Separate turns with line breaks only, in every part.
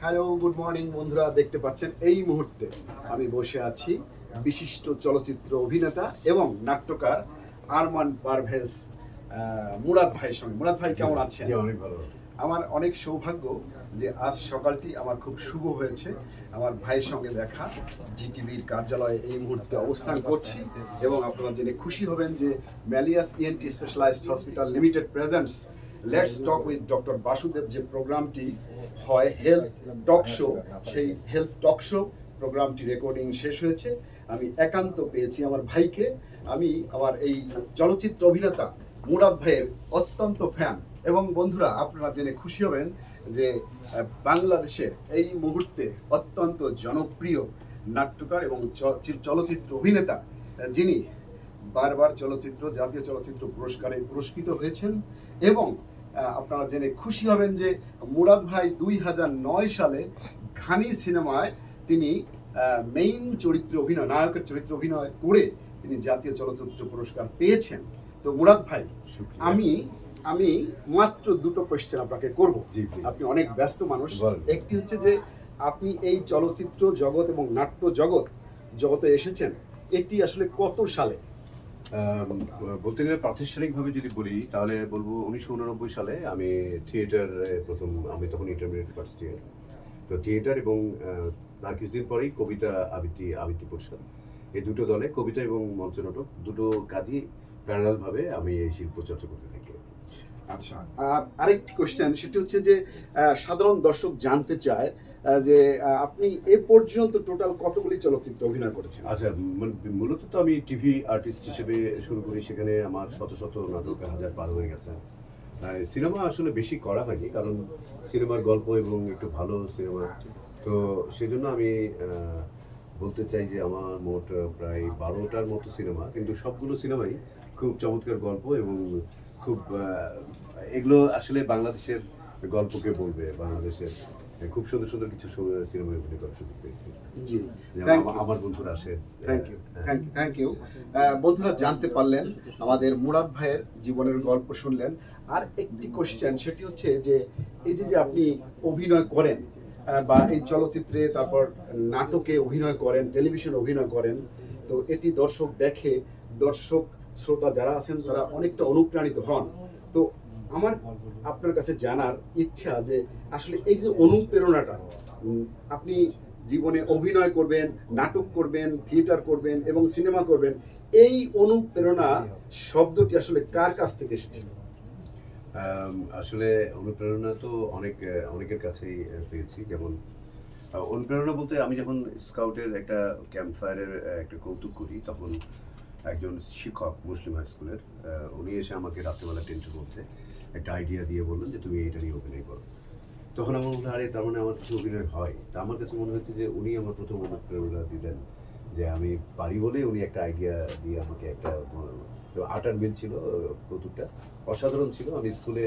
Hello, good morning বন্ধুরা। দেখতে পাচ্ছেন এই মুহূর্তে আমি বসে আছি বিশিষ্ট চলচ্চিত্র অভিনেতা এবং নাট্যকার আরমান পারভেজ মুরাদ ভাইয়ের সঙ্গে। মুরাদ ভাই কেমন আছেন?
অনেক ভালো।
আমার অনেক সৌভাগ্য যে আজ সকালটি আমার খুব শুভ হয়েছে। আমার ভাইয়ের সঙ্গে দেখা, জিটিভির কার্যালয়ে এই মুহূর্তে অবস্থান করছি এবং আপনারা জেনে খুশি হবেন যে ম্যালিয়াস ENT specialised hospital limited presents let's talk with doctor Basudeb যে প্রোগ্রামটি হয় হেলথ টক শো, সেই হেলথ টক শো প্রোগ্রামটি রেকর্ডিং শেষ হয়েছে। আমি একান্ত পেয়েছি আমার ভাইকে। আমি আমার এই চলচ্চিত্র অভিনেতা মুরাদ ভাইয়ের অত্যন্ত ফ্যান এবং বন্ধুরা আপনারা জেনে খুশি হবেন যে বাংলাদেশের এই মুহূর্তে অত্যন্ত জনপ্রিয় নাট্যকার এবং চলচ্চিত্র অভিনেতা যিনি বারবার জাতীয় চলচ্চিত্র পুরস্কারে পুরস্কৃত হয়েছেন এবং আপনারা জেনে খুশি হবেন যে মুরাদ ভাই 2009 সালে ঘানি সিনেমায় তিনি মেইন নায়কের চরিত্র অভিনয় করে তিনি জাতীয় চলচ্চিত্র পুরস্কার পেয়েছেন। তো মুরাদ ভাই, আমি মাত্র দুটো কোয়েশ্চেন আপনাকে করব। আপনি অনেক ব্যস্ত মানুষ। একটি হচ্ছে যে আপনি এই চলচ্চিত্র জগৎ এবং নাট্য জগতে এসেছেন, এটি আসলে কত সালে?
বলতে গেলে প্রাতিষ্ঠানিকভাবে যদি বলি তাহলে বলবো 1989 সালে আমি আমি তখন ইন্টারমিডিয়েট ফার্স্ট ইয়ার। তো থিয়েটার এবং তার কিছুদিন পরেই কবিতা আবৃত্তি পরিষদ, এই দুটো দলে কবিতা এবং মঞ্চনাটক দুটো কাজই প্যারালালভাবে আমি এই শিল্প চর্চা করতে থাকি।
আচ্ছা, আর আরেকটি কোয়েশ্চেন, সেটি হচ্ছে যে সাধারণ দর্শক জানতে চায় যে আপনি এ পর্যন্ত টোটাল কতগুলি চলচ্চিত্র অভিনয় করেছেন?
আচ্ছা, মূলত তো আমি টিভি আর্টিস্ট হিসেবে শুরু করি, সেখানে আমার শত শত নাটক 1000 পার হয়ে গেছে। সিনেমা আসলে বেশি করা হয়নি, কারণ সিনেমার গল্প এবং একটু ভালো সিনেমা, তো সেজন্য আমি বলতে চাই যে আমার মোট প্রায় 12টার মতো সিনেমা, কিন্তু সবগুলো সিনেমাই খুব চমৎকার গল্প এবং খুব এগুলো আসলে বাংলাদেশের গল্পকে বলবে। বাংলাদেশের খুব সুন্দর সুন্দর কিছু সিনেমায় অভিনয় করার সুযোগ পেয়েছি।
জি,
আমার বন্ধুরা আসে।
Thank you. বন্ধুরা জানতে পারলেন, আমাদের মুরাদ ভাইয়ের জীবনের গল্প শুনলেন। আর একটি কোশ্চেন, সেটি হচ্ছে যে এই যে আপনি অভিনয় করেন বা এই চলচ্চিত্রে, তারপর নাটকে অভিনয় করেন, টেলিভিশনে অভিনয় করেন, তো এটি দর্শক দেখে, দর্শক শ্রোতা যারা আছেন তারা অনেকটা অনুপ্রাণিত হন। তো আমার আপনার কাছে জানার ইচ্ছা যে আসলে এই যে অনুপ্রেরণাটা, আপনি জীবনে অভিনয় করবেন, নাটক করবেন, থিয়েটার করবেন এবং সিনেমা করবেন, এই অনুপ্রেরণা শব্দটি আসলে কার কাছ থেকে এসেছিল?
আসলে অনুপ্রেরণা তো অনেকের কাছেই পেয়েছি। যেমন অনুপ্রেরণা বলতে আমি যখন স্কাউটের একটা ক্যাম্প ফায়ারের একটা কৌতুক করি, তখন একজন শিক্ষক মুসলিম হাই স্কুলের উনি এসে আমাকে রাত্রেবেলা টেন্টের মধ্যে একটা আইডিয়া দিয়ে বললেন যে তুমি এটা নিয়ে অভিনয় করো। তখন আমার মনে হয়, আরে তার মানে আমার কিছু অভিনয় হয়। তা আমার কাছে মনে হচ্ছে যে উনি আমার প্রথম অনুপ্রেরণা দিলেন, যে আমি পারি বলে উনি একটা আইডিয়া দিয়ে আমাকে একটা আটার মিল ছিল, কৌতুকটা অসাধারণ ছিল। আমি স্কুলে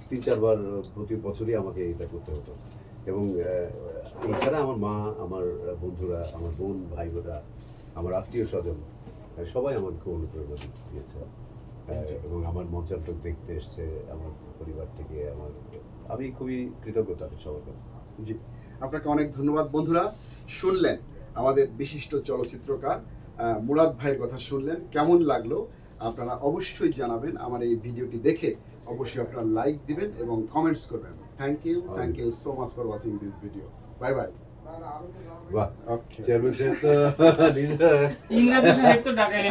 3-4 বার প্রতি বছরই আমাকে এটা করতে হতো এবং এছাড়া আমার মা, আমার বন্ধুরা, আমার বোন ভাই বোনরা, আমার আত্মীয় স্বজন সবাই আমাকে খুব অনুপ্রেরণা দিয়েছে এবং আমার মঞ্চান্তক দেখতে এসছে আমার পরিবার থেকে। আমি খুবই কৃতজ্ঞ তাদের সবার কাছে।
জি, আপনাকে অনেক ধন্যবাদ। বন্ধুরা শুনলেন আমাদের বিশিষ্ট চলচ্চিত্রকার মুরাদ ভাইয়ের কথা শুনলেন, কেমন লাগলো আপনারা অবশ্যই জানাবেন। আমার এই ভিডিওটি দেখে অবশ্যই আপনারা লাইক দিবেন এবং কমেন্টস করবেন। Thank you so much for watching this video. Bye bye.
বাহ,
ওকে।
চেয়ারম্যান সাহেব তো
ইংরেজি সাহিত্য ঢাকায়